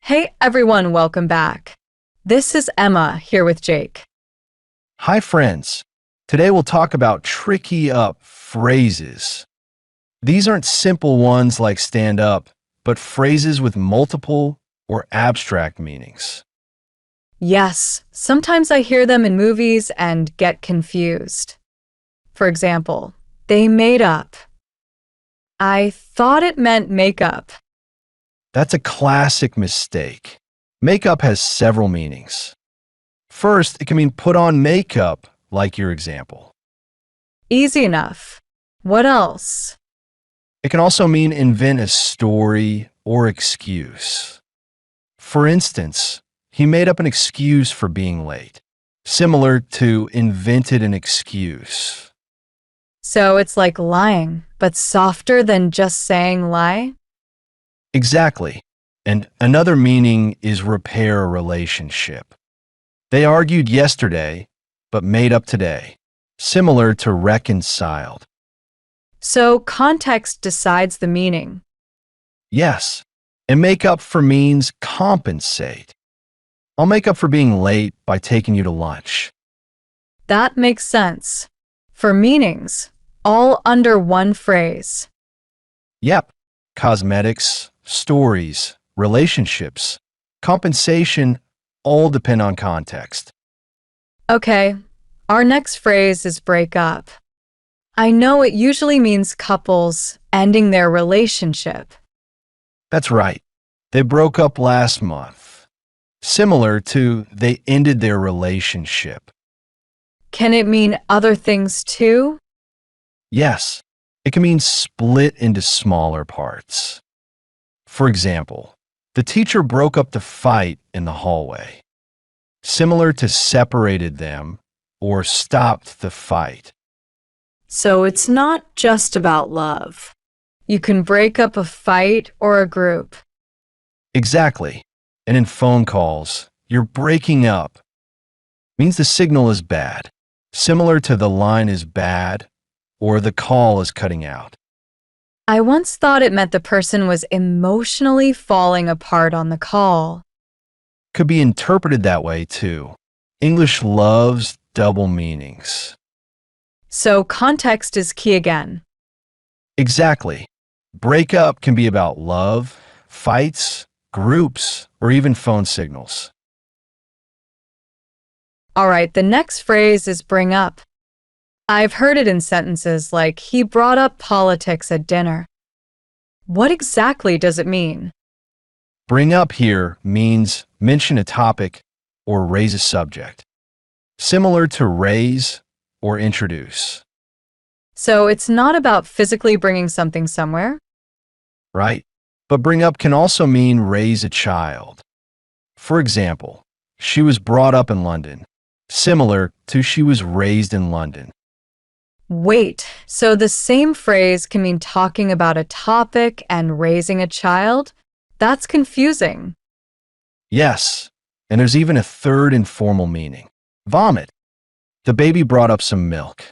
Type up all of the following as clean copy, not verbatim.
Hey everyone, welcome back. This is Emma here with Jake. Hi, friends. Today we'll talk about tricky up phrases. These aren't simple ones like stand up, but phrases with multiple or abstract meanings. Yes, sometimes I hear them in movies and get confused. For example, they made up. I thought it meant makeup. That's a classic mistake. Makeup has several meanings. First, it can mean put on makeup, like your example. Easy enough. What else? It can also mean invent a story or excuse. For instance, he made up an excuse for being late, similar to invented an excuse. So it's like lying, but softer than just saying lie? Exactly. And another meaning is repair a relationship. They argued yesterday, but made up today, similar to reconciled. So context decides the meaning. Yes, and make up for means compensate. I'll make up for being late by taking you to lunch. That makes sense. For meanings, all under one phrase. Yep, cosmetics, stories, relationships, compensation all depend on context. Okay, our next phrase is break up. I know it usually means couples ending their relationship. That's right. They broke up last month. Similar to they ended their relationship. Can it mean other things too? Yes, it can mean split into smaller parts. For example, the teacher broke up the fight in the hallway. Similar to separated them or stopped the fight. So it's not just about love. You can break up a fight or a group. Exactly. And in phone calls, you're breaking up. Means the signal is bad. Similar to the line is bad or the call is cutting out. I once thought it meant the person was emotionally falling apart on the call. Could be interpreted that way too. English loves double meanings. So context is key again. Exactly. Break up can be about love, fights, groups, or even phone signals. All right, the next phrase is bring up. I've heard it in sentences like, he brought up politics at dinner. What exactly does it mean? Bring up here means mention a topic or raise a subject. Similar to raise or introduce. So it's not about physically bringing something somewhere? Right? But bring up can also mean raise a child. For example, she was brought up in London. Similar to she was raised in London. Wait, so the same phrase can mean talking about a topic and raising a child? That's confusing. Yes, and there's even a third informal meaning. Vomit. The baby brought up some milk.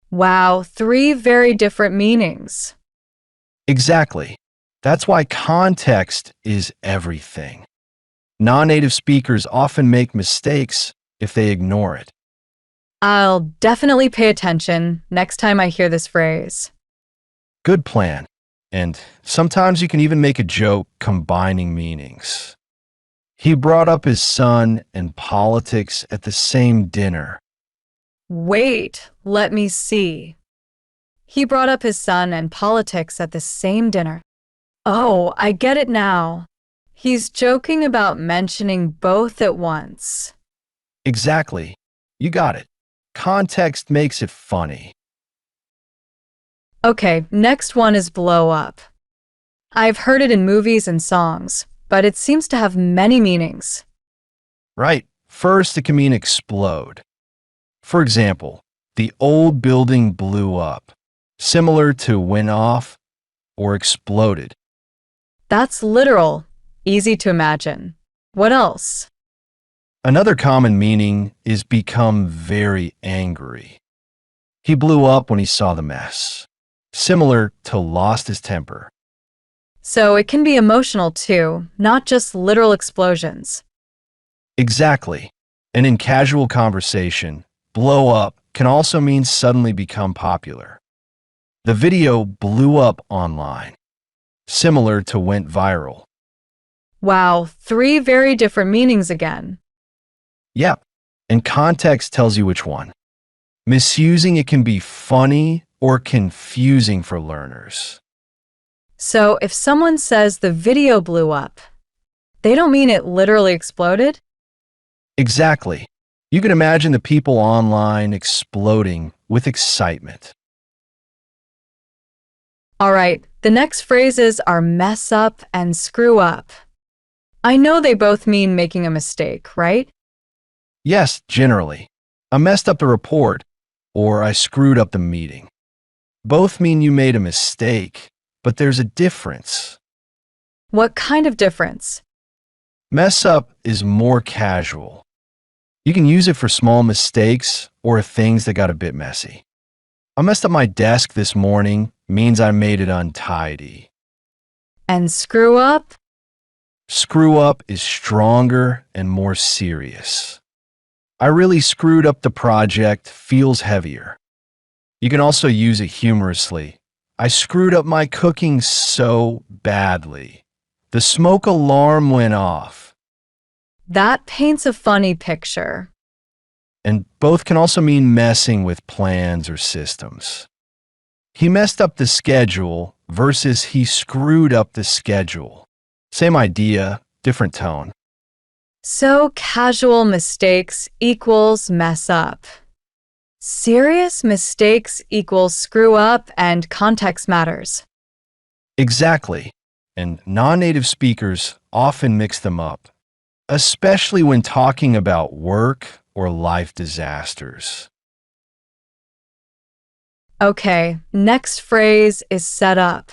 Wow, three very different meanings. Exactly. That's why context is everything. Non-native speakers often make mistakes if they ignore it. I'll definitely pay attention next time I hear this phrase. Good plan. And sometimes you can even make a joke combining meanings. He brought up his son and politics at the same dinner. Wait, let me see. He brought up his son and politics at the same dinner. Oh, I get it now. He's joking about mentioning both at once. Exactly. You got it. Context makes it funny. Okay, next one is blow up. I've heard it in movies and songs, but it seems to have many meanings. Right. First, it can mean explode. For example, the old building blew up, similar to went off or exploded. That's literal, easy to imagine. What else? Another common meaning is become very angry. He blew up when he saw the mess, similar to lost his temper. So it can be emotional too, not just literal explosions. Exactly. And in casual conversation, blow up can also mean suddenly become popular. The video blew up online, similar to went viral. Wow, three very different meanings again. Yep, and context tells you which one. Misusing it can be funny or confusing for learners. So if someone says the video blew up, they don't mean it literally exploded? Exactly. You can imagine the people online exploding with excitement. All right, the next phrases are mess up and screw up. I know they both mean making a mistake, right? Yes, generally. I messed up the report, or I screwed up the meeting. Both mean you made a mistake, but there's a difference. What kind of difference? Mess up is more casual. You can use it for small mistakes or things that got a bit messy. I messed up my desk this morning means I made it untidy. And screw up? Screw up is stronger and more serious. I really screwed up the project feels heavier. You can also use it humorously. I screwed up my cooking so badly. The smoke alarm went off. That paints a funny picture. And both can also mean messing with plans or systems. He messed up the schedule versus he screwed up the schedule. Same idea, different tone. So casual mistakes equals mess up. Serious mistakes equals screw up and context matters. Exactly. And non-native speakers often mix them up, especially when talking about work or life disasters. Okay, next phrase is set up.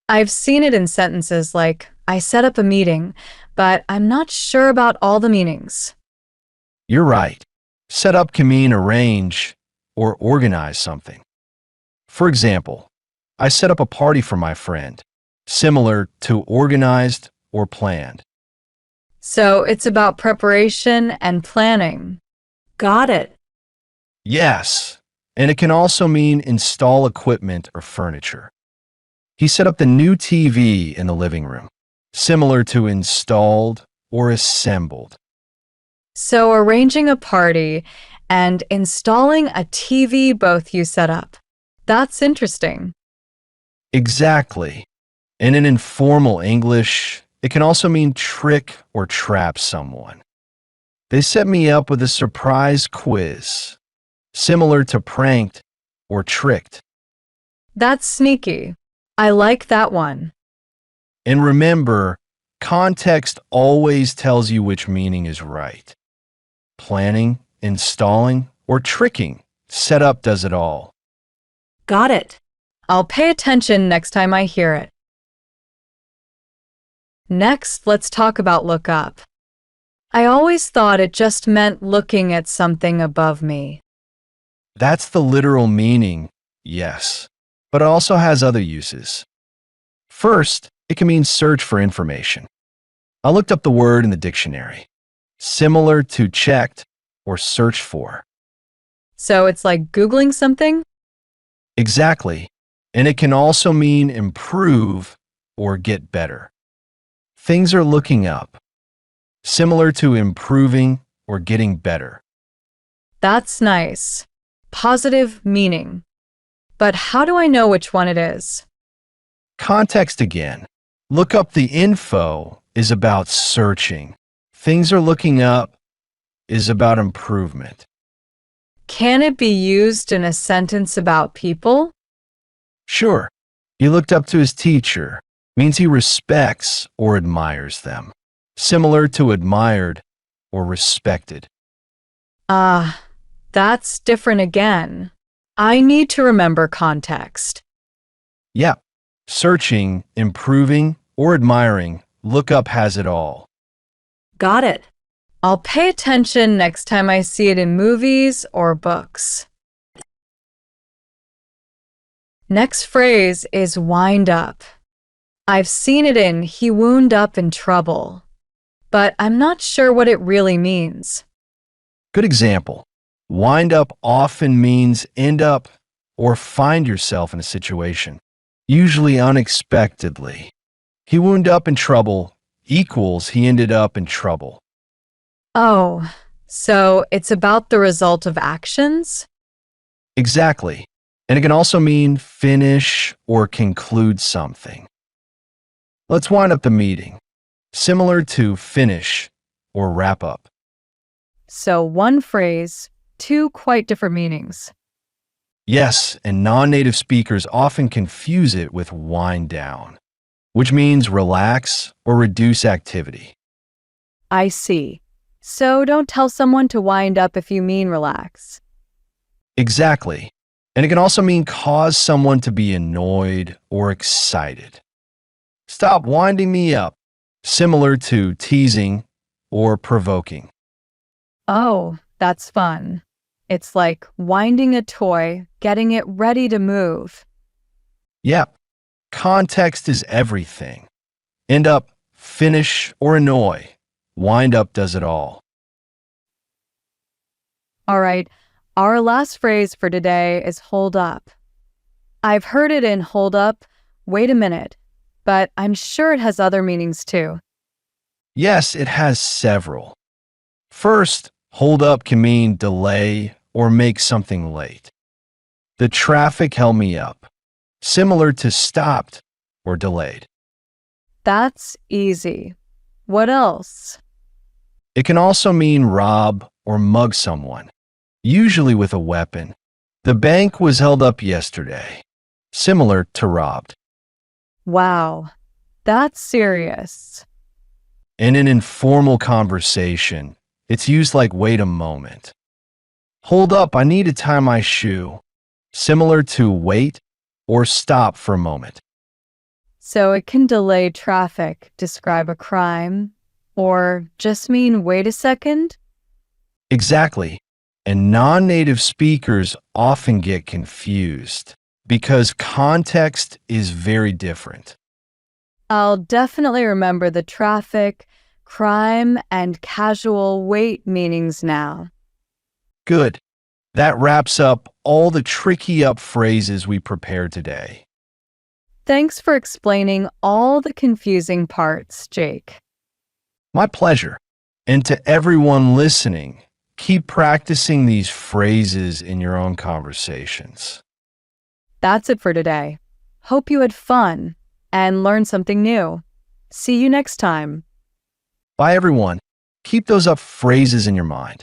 I've seen it in sentences like, I set up a meeting, but I'm not sure about all the meanings. You're right. Set up can mean arrange or organize something. For example, I set up a party for my friend, similar to organized or planned. So it's about preparation and planning. Got it. Yes, and it can also mean install equipment or furniture. He set up the new TV in the living room, similar to installed or assembled. So arranging a party and installing a TV both you set up. That's interesting. Exactly. And in informal English, it can also mean trick or trap someone. They set me up with a surprise quiz, similar to pranked or tricked. That's sneaky. I like that one. And remember, context always tells you which meaning is right. Planning, installing, or tricking, setup does it all. Got it. I'll pay attention next time I hear it. Next, let's talk about look up. I always thought it just meant looking at something above me. That's the literal meaning, yes, but it also has other uses. First, it can mean search for information. I looked up the word in the dictionary, similar to checked or searched for. So it's like Googling something? Exactly, and it can also mean improve or get better. Things are looking up, similar to improving or getting better. That's nice. Positive meaning. But how do I know which one it is? Context again. Look up the info is about searching. Things are looking up is about improvement. Can it be used in a sentence about people? Sure, he looked up to his teacher means he respects or admires them, similar to admired or respected. Ah, that's different again. I need to remember context. Yeah, searching, improving, or admiring, look up has it all. Got it. I'll pay attention next time I see it in movies or books. Next phrase is wind up. I've seen it in he wound up in trouble, but I'm not sure what it really means. Good example. Wind up often means end up or find yourself in a situation, usually unexpectedly. He wound up in trouble equals he ended up in trouble. Oh, so it's about the result of actions? Exactly. And it can also mean finish or conclude something. Let's wind up the meeting, similar to finish or wrap up. So one phrase, two quite different meanings. Yes, and non-native speakers often confuse it with wind down, which means relax or reduce activity. I see. So don't tell someone to wind up if you mean relax. Exactly. And it can also mean cause someone to be annoyed or excited. Stop winding me up, similar to teasing or provoking. Oh, that's fun. It's like winding a toy, getting it ready to move. Yep. Context is everything. End up, finish, or annoy. Wind up does it all. All right, our last phrase for today is hold up. I've heard it in hold up, wait a minute, but I'm sure it has other meanings too. Yes, it has several. First, hold up can mean delay or make something late. The traffic held me up, similar to stopped or delayed. That's easy. What else? It can also mean rob or mug someone, usually with a weapon. The bank was held up yesterday, similar to robbed. Wow, that's serious. In an informal conversation, it's used like wait a moment. Hold up, I need to tie my shoe, similar to wait or stop for a moment. So it can delay traffic, describe a crime, or just mean wait a second? Exactly. And non-native speakers often get confused because context is very different. I'll definitely remember the traffic, crime, and casual wait meanings now. Good. That wraps up all the tricky up phrases we prepared today. Thanks for explaining all the confusing parts, Jake. My pleasure. And to everyone listening, keep practicing these phrases in your own conversations. That's it for today. Hope you had fun and learned something new. See you next time. Bye, everyone. Keep those up phrases in your mind.